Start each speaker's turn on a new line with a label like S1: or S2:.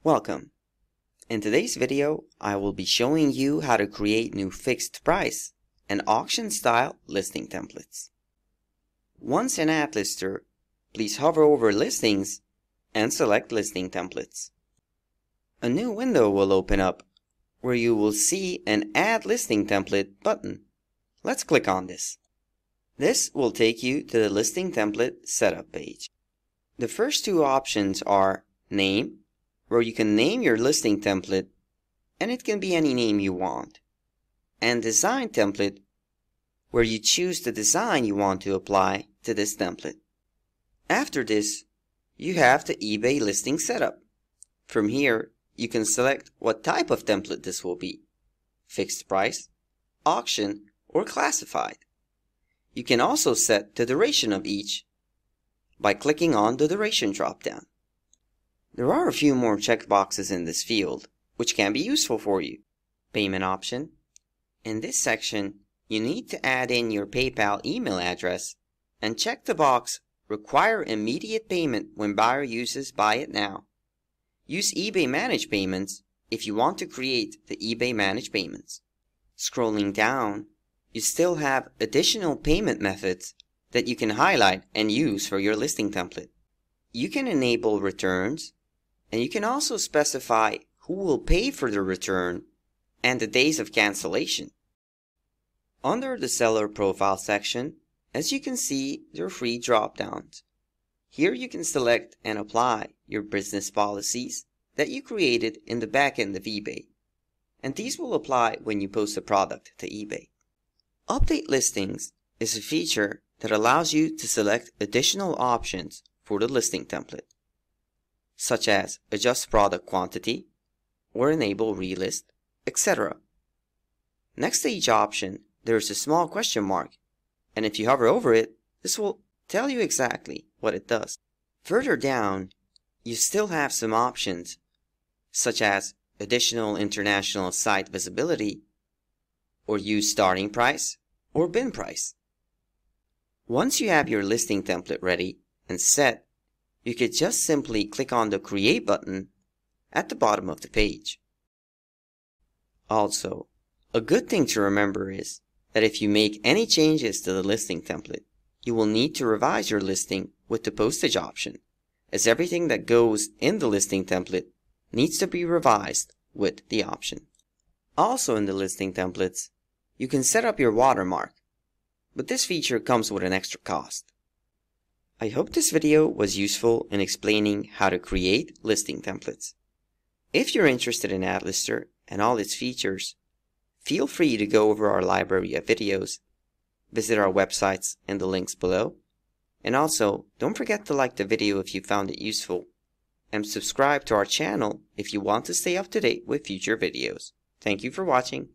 S1: Welcome. In today's video, I will be showing you how to create new fixed price and auction style listing templates. Once in AdLister, please hover over Listings and select Listing Templates. A new window will open up where you will see an Add Listing Template button. Let's click on this. This will take you to the Listing Template Setup page. The first two options are Name, where you can name your listing template, and it can be any name you want, and Design Template, where you choose the design you want to apply to this template. After this, you have the eBay listing setup. From here, you can select what type of template this will be: fixed price, auction, or classified. You can also set the duration of each by clicking on the duration dropdown. There are a few more checkboxes in this field, which can be useful for you. Payment option. In this section, you need to add in your PayPal email address and check the box Require immediate payment when buyer uses Buy It Now. Use eBay Manage Payments if you want to create the eBay Manage Payments. Scrolling down, you still have additional payment methods that you can highlight and use for your listing template. You can enable returns, and you can also specify who will pay for the return and the days of cancellation. Under the Seller Profile section, as you can see, there are free drop-downs. Here you can select and apply your business policies that you created in the backend of eBay, and these will apply when you post a product to eBay. Update Listings is a feature that allows you to select additional options for the listing template, such as adjust product quantity or enable relist, etc. Next to each option, there is a small question mark, and if you hover over it, this will tell you exactly what it does. Further down, you still have some options, such as additional international site visibility, or use starting price or bin price. Once you have your listing template ready and set, you could just simply click on the Create button at the bottom of the page. Also, a good thing to remember is that if you make any changes to the listing template, you will need to revise your listing with the postage option, as everything that goes in the listing template needs to be revised with the option. Also in the listing templates, you can set up your watermark, but this feature comes with an extra cost. I hope this video was useful in explaining how to create listing templates. If you're interested in AdLister and all its features, feel free to go over our library of videos, visit our websites in the links below, and also don't forget to like the video if you found it useful, and subscribe to our channel if you want to stay up to date with future videos. Thank you for watching.